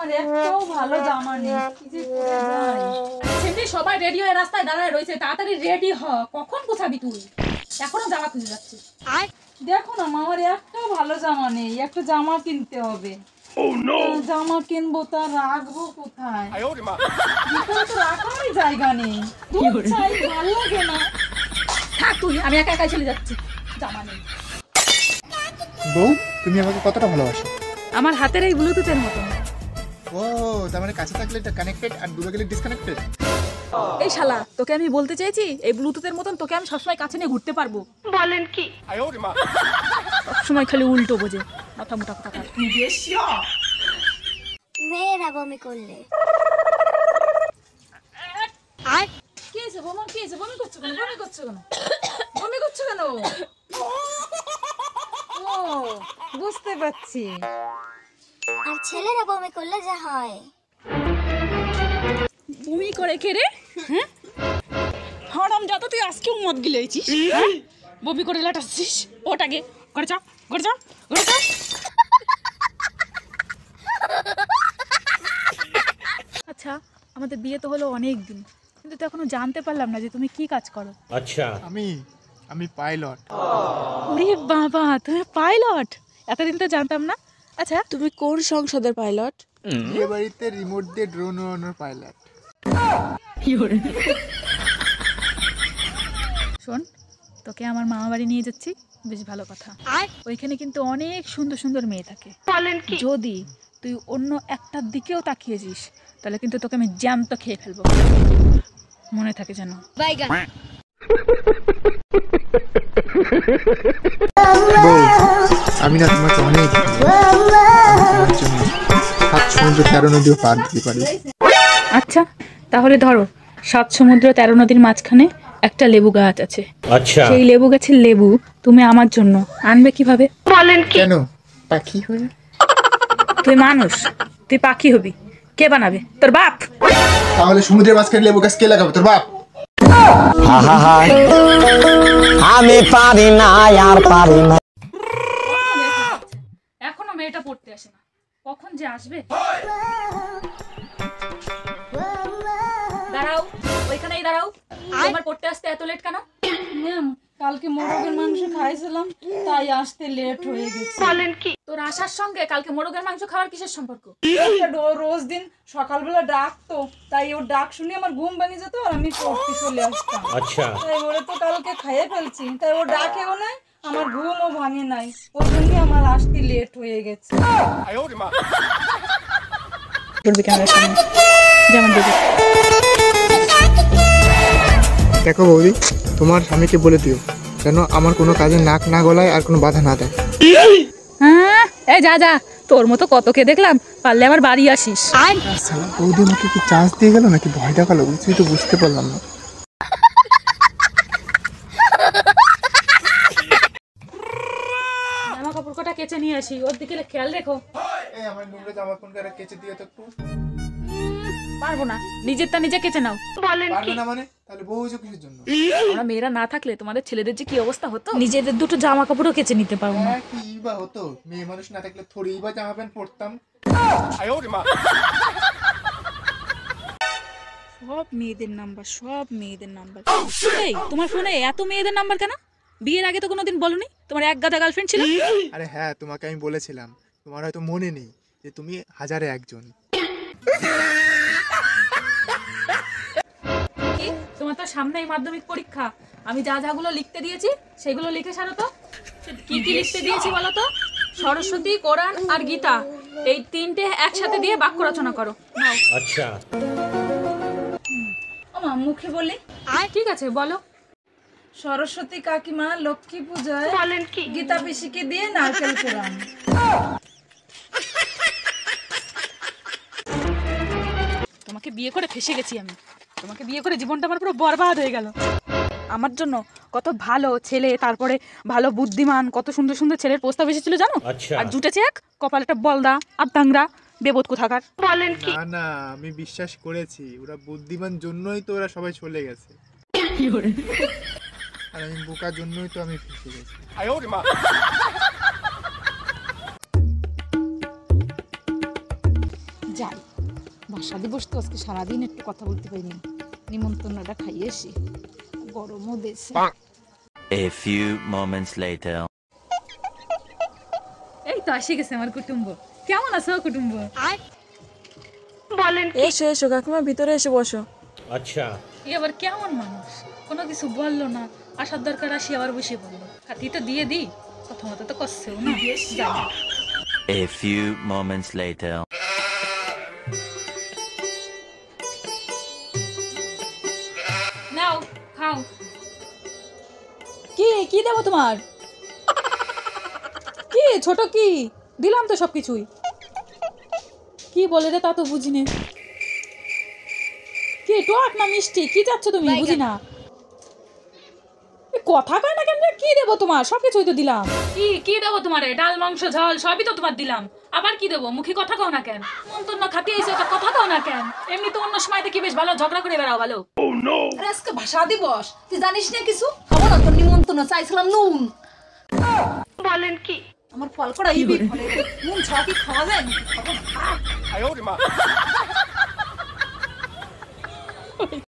আমার একটাও ভালো জামা নেই, কি যে করে যাই। সেমনি সবাই রেডি হয়ে রাস্তায় দাঁড়ায় রয়েছে, তাড়াতাড়ি রেডি হ। কখন গোছাবি তুই? এখনো জামা খুঁজে যাচ্ছিস? দেখো না মা, আমার একটাও ভালো জামা নেই, একটা জামা কিনতে হবে। জামা কিনবো তা রাখবো কোথায়? ভিতরে তো রাখারই জায়গা নেই, চাই ভালো লাগে না। থাক তুই, আমি একা একাই চলে যাচ্ছি, জামা নেই। বউ, তুমি আমাকে কতটা ভালোবাসো? আমার হাতের এই ব্লুটুথের মতো। ও, তার মানে কাছে থাকলে এটা কানেক্টেড আর দূরে গেলে ডিসকানেক্টেড। এই শালা, তোকে আমি বলতে চাইছি এই ব্লুটুথের মতন তোকে আমি সবসময় কাছে নিয়ে ঘুরতে পারবো। বলেন কি? সবসময় খালি উল্টো বোঝে, মাথা মোটা কথা। মেয়েরা বমি করলে কি হয়েছে বৌমা, কি হয়েছে? বমি করছো কেন? বমি করছো কেন? বমি করছো কেন? ও, বুঝতে পারছি। আর ছেলেরা বমি করলে যা হয়। বমি করে কে রে? হ্যাঁ, হারাম যাতো, তুই আজকেও মদ গিলেছিস? বমি করে লাটাচ্ছিস? ওটাকে করে চা, করে চা, করে চা। আচ্ছা, আমাদের বিয়ে তো হলো অনেক দিন, কিন্তু তো এখনো জানতে পারলাম না যে তুমি কি কাজ করো। আচ্ছা, আমি পাইলট। ওরে বাবা, তুমি পাইলট? এতদিন তো জানতাম না। আচ্ছা, তুমি কোন সংসদের পাইলট? বিয়ে বাড়িতে রিমোট দিয়ে ড্রোন উড়ানোর পাইলট। শোন, তোকে আমার মামা বাড়ি নিয়ে যাচ্ছি, বেশ ভালো কথা। ওইখানে কিন্তু অনেক সুন্দর সুন্দর মেয়ে থাকে। যদি তুই অন্য একটার দিকেও তাকিয়েছিস তাহলে কিন্তু তোকে আমি জ্যান্ত খেয়ে ফেলবো, মনে থাকে যেন। বউ, আমি না তোমাকে অনেক তোমার জন্য 7 সমুদ্র 13 নদীও পার দিতে পারি। আচ্ছা, তাহলে ধরো 7 সমুদ্র 13 নদীর মাঝখানে একটা লেবু গাছ আছে। আচ্ছা, সেই লেবু গাছের লেবু তুমি আমার জন্য আনবে কিভাবে? কেন? পাখি হয়ে? তুই মানুষ, তুই পাখি হবি, কে বানাবে? তোর বাপ। তাহলে সমুদ্রের মাঝখানে লেবু গাছ কে লাগাবে? তোর বাপ। আমি পারি না, আর পারি না। এখনো মেয়েটা পড়তে আসে না, কখন যে আসবে? দাঁড়াও, ওইখানেই দাঁড়াও। তোমার পড়তে আসতে এত লেট কেন? ম্যাম, কালকে মোরগের মাংস খাইছিলাম, তাই আসতে লেট হয়ে গেছে। তোর আসার সঙ্গে কালকে মোরগের মাংস খাওয়ার কিসের সম্পর্ক? রোজ দিন সকালবেলা ডাকতো, তাই ওর ডাক শুনে আমার ঘুম ভেঙে যেত আর আমি পড়তে চলে আসতাম। আচ্ছা, তাই ওরে তো কালকে খাইয়ে ফেলছি, তাই ও ডাকেও নাই, আমার ঘুমও ভাঙে নাই, ওই জন্য আমার আসতে লেট হয়ে গেছে। দেখো বৌদি, তোমার স্বামীকে বলে দিও যেন আমার কোনো কাজে নাক না গলায় আর কোনো বাধা না দেয়। হ্যাঁ, এই যা যা, তোর মতো কতকে দেখলাম, পারলে আবার বাড়ি আসিস। শালা, বৌদি আমাকে কি চান্স দিয়ে গেল নাকি ভয় দেখালো? কিছুই তো বুঝতে পারলাম না। জামা কাপড় কটা কেচে নিয়ে আসি, ওর দিকে খেয়াল রেখো। এই আমার নোংরা জামা কোন করে কেচে দিও তো একটু। পারবো না, নিজেরটা নিজে কেচে নাও। পারবে না মানে? তাহলে বউ হইছো কিসের জন্য? আমরা মেয়েরা না থাকলে তোমাদের ছেলেদের যে কি অবস্থা হতো, নিজেদের দুটো জামা কাপড়ও কেচে নিতে পারবো না। হ্যাঁ, কি বা হতো? মেয়ে মানুষ না থাকলে থোড়ি বা জামা প্যান্ট পরতাম। সব মেয়েদের নাম্বার, সব মেয়েদের নাম্বার। এই, তোমার ফোনে এত মেয়েদের নাম্বার কেন? বিয়ের আগে তো কোনোদিন বলনি তোমার এক গাদা গার্লফ্রেন্ড ছিল? আরে হ্যাঁ, তোমাকে আমি বলেছিলাম, তোমার হয়তো মনে নেই যে তুমি হাজারে একজন। কি, তোমার তো সামনেই মাধ্যমিক পরীক্ষা, আমি যা যাগুলো লিখতে দিয়েছি সেগুলো লিখে সারো তো। কি কি লিখতে দিয়েছি বলো তো? সরস্বতী, কোরআন আর গীতা, এই তিনটে একসাথে দিয়ে বাক্য রচনা করো। নাও। আচ্ছা, মা, মুখে বলি? ঠিক আছে, বলো। সরস্বতী কাকিমা লক্ষ্মী পূজায় গীতা পিসিকে দিয়ে নারকেল কোরান। তোমাকে বিয়ে করে ফেসে গেছি আমি, তোমাকে বিয়ে করে জীবনটা আমার পুরো বরবাদ হয়ে গেল। আমার জন্য কত ভালো ছেলে, তারপরে ভালো বুদ্ধিমান, কত সুন্দর সুন্দর ছেলের প্রস্তাব এসেছিল জানো? আর জুটেছে এক কপালটা বলদা আর দাংরা বেবত কোথাকার। না না, আমি বিশ্বাস করেছি ওরা বুদ্ধিমান জন্যই তো ওরা সবাই চলে গেছে, আর আমি বোকার জন্যই তো আমি ফেসে গেছি। যাই, ভাষা দিবস তো আজকে সারাদিন একটু কথা বলতে পারিনি, নিমন্ত্রণটা খাইয়ে এসি, গরমও দেশে। A few moments later. এই তো আসে গেছে আমার কুটুম্ব। কেমন আছো কুটুম্ব? এসো এসো কাকিমা, ভিতরে এসে বসো। এ আবার কেমন মানুষ, কোনো কিছু বললো না, আসার দরকার আসি আবার বসে পড়লো। হাতি তো দিয়ে দিই, প্রথমত তো করছেও না। যাই। A few moments later. নাও খাও। কি দেবো তোমার? কি ছোট, কি দিলাম তো সবকিছুই। কি বলে রে তা তো বুঝিনি। কি টক না মিষ্টি, কি চাচ্ছ তুমি? বুঝি না। কথা কয় না কেন রে? কি দেবো তোমার? সবকিছুই তো দিলাম। কি দেবো তোমারে? ডাল মাংস ঝাল সবই তো তোমার দিলাম, আবার কি দেবো? মুখে কথা কও না কেন? মন্তন্য খাতি আইছো তো কথা কও না কেন? এমনি তো অন্য সময় দেখি বেশ ভালো ঝগড়া করে বেড়াও ভালো। আরে আজকে ভাষা দিবস, তুই জানিস না কিছু? খাবো না, তোর নিমন্ত্রণ চাইছিলাম নুন। বলেন কি? আমার ফল করা ইবি ফলে নুন ছাড়া কি খাওয়া যায় নাকি? খাবো না।